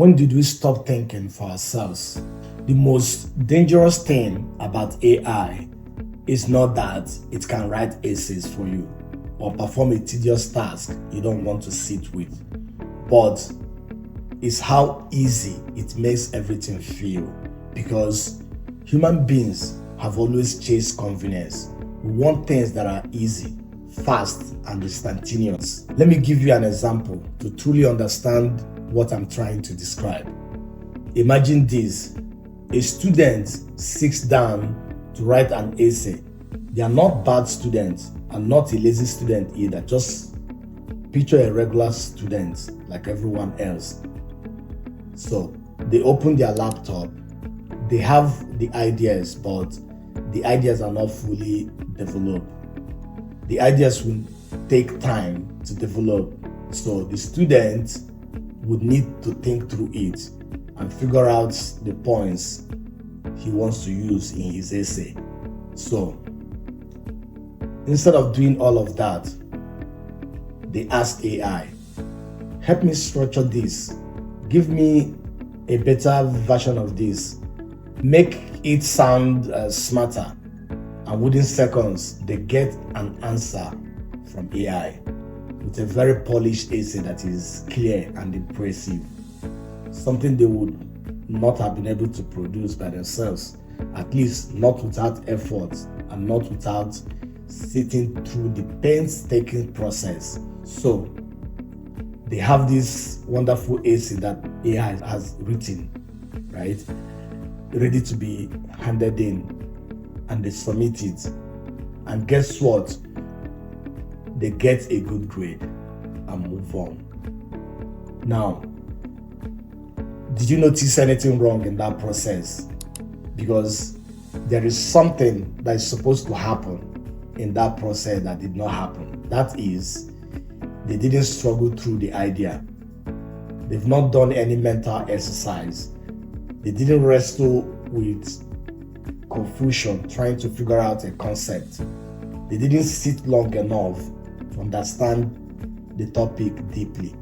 When did we stop thinking for ourselves? The most dangerous thing about AI is not that it can write essays for you or perform a tedious task you don't want to sit with, but it's how easy it makes everything feel, because human beings have always chased convenience. We want things that are easy, fast, and instantaneous. Let me give you an example to truly understand what I'm trying to describe. Imagine this: a student sits down to write an essay. They are not bad students and not a lazy student either. Just picture a regular student like everyone else. So they open their laptop, they have the ideas, but the ideas are not fully developed. The ideas will take time to develop. So the student would need to think through it and figure out the points he wants to use in his essay. So instead of doing all of that, they ask AI, help me structure this, give me a better version of this, make it sound smarter. And within seconds, they get an answer from AI with a very polished essay that is clear and impressive. Something they would not have been able to produce by themselves, at least not without effort and not without sitting through the painstaking process. So they have this wonderful essay that AI has written, right? Ready to be handed in, and they submit it. And guess what? They get a good grade and move on. Now, did you notice anything wrong in that process? Because there is something that is supposed to happen in that process that did not happen. That is, they didn't struggle through the idea. They've not done any mental exercise. They didn't wrestle with confusion trying to figure out a concept. They didn't sit long enough to understand the topic deeply,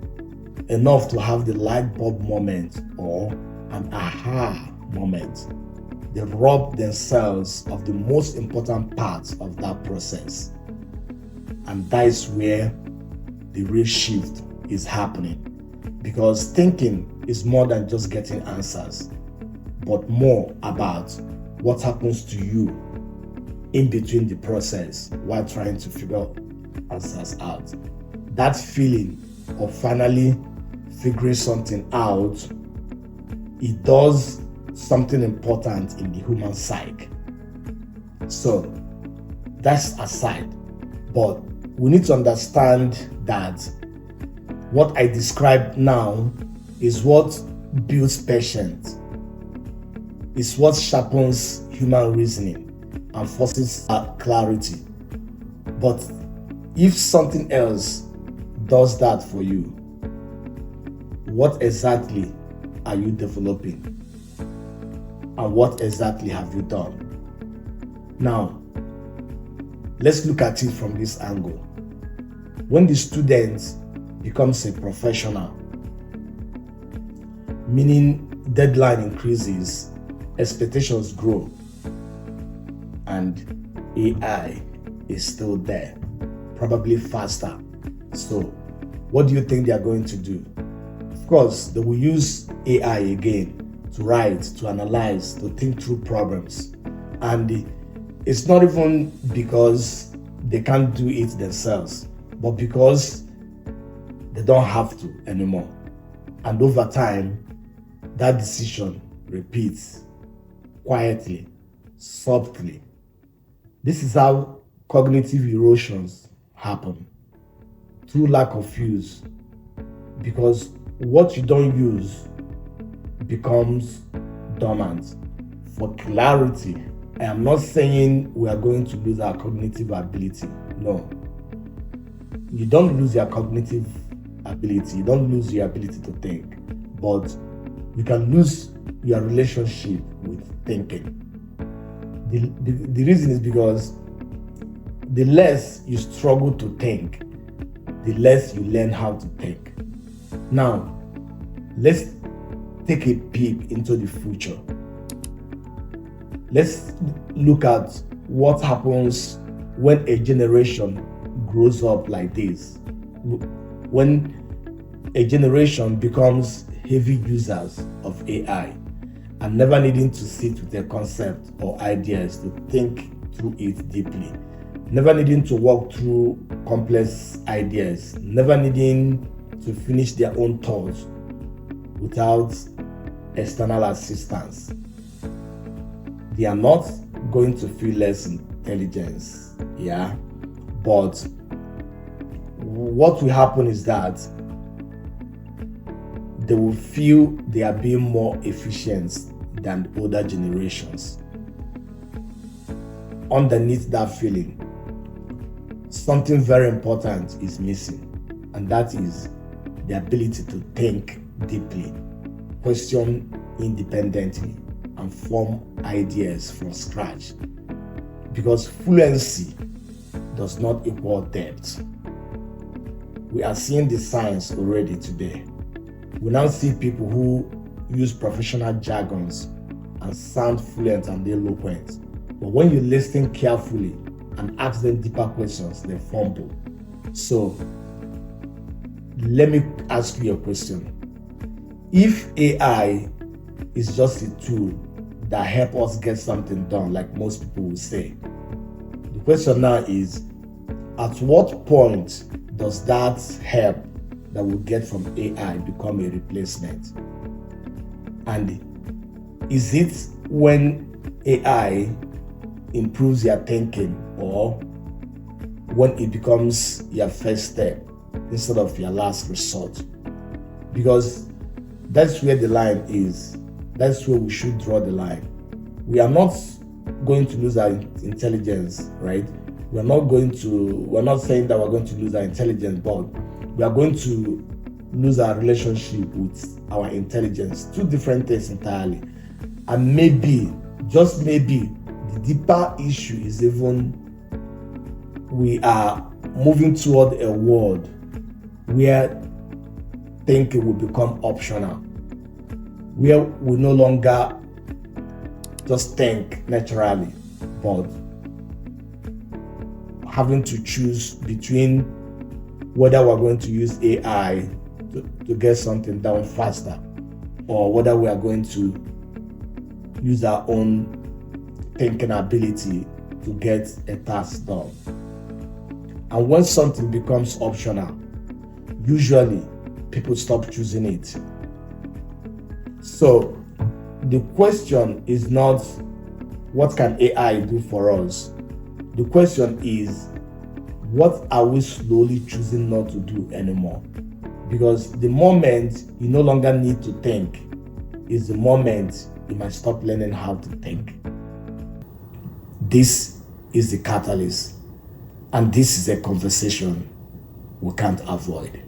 enough to have the light bulb moment or an aha moment. They robbed themselves of the most important part of that process. And that is where the real shift is happening. Because thinking is more than just getting answers, but more about what happens to you in between the process while trying to figure answers out. That feeling of finally figuring something out, it does something important in the human psyche. So that's aside, but we need to understand that what I described now is what builds patience. It's what sharpens human reasoning and forces clarity. But if something else does that for you, what exactly are you developing? And what exactly have you done? Now, let's look at it from this angle. When the student becomes a professional, meaning deadline increases, expectations grow, and AI is still there, probably faster. So what do you think they are going to do? Of course, they will use AI again to write, to analyze, to think through problems. And it's not even because they can't do it themselves, but because they don't have to anymore. And over time, that decision repeats quietly, subtly. This is how cognitive erosions happen, through lack of use. Because what you don't use becomes dormant. For clarity, I am not saying we are going to lose our cognitive ability. No. You don't lose your cognitive ability. You don't lose your ability to think. But you can lose your relationship with thinking. The reason is because the less you struggle to think, the less you learn how to think. Now, let's take a peep into the future. Let's look at what happens when a generation grows up like this. When a generation becomes heavy users of AI and never needing to sit with a concept or ideas to think through it deeply, never needing to walk through complex ideas, never needing to finish their own thoughts without external assistance. They are not going to feel less intelligence, but what will happen is that they will feel they are being more efficient than older generations. Underneath that feeling, something very important is missing, and that is the ability to think deeply, question independently, and form ideas from scratch. Because fluency does not equal depth. We are seeing the signs already today. We now see people who use professional jargons and sound fluent and eloquent, but when you listen carefully and ask them deeper questions, they fumble. So let me ask you a question. If AI is just a tool that helps us get something done, like most people will say, the question now is, at what point does that help that we get from AI become a replacement? And is it when AI improves your thinking, or when it becomes your first step instead of your last resort? Because that's where the line is. That's where we should draw the line. We are not going to lose our intelligence, right? We're not saying that we're going to lose our intelligence, but we are going to lose our relationship with our intelligence. Two different things entirely. And maybe, just maybe, the deeper issue is even we are moving toward a world where thinking will become optional, where we no longer just think naturally, but having to choose between whether we're going to use AI to get something done faster, or whether we are going to use our own thinking ability to get a task done. And when something becomes optional, usually people stop choosing it. So the question is not what can AI do for us? The question is, what are we slowly choosing not to do anymore? Because the moment you no longer need to think is the moment you might stop learning how to think. This is the catalyst, and this is a conversation we can't avoid.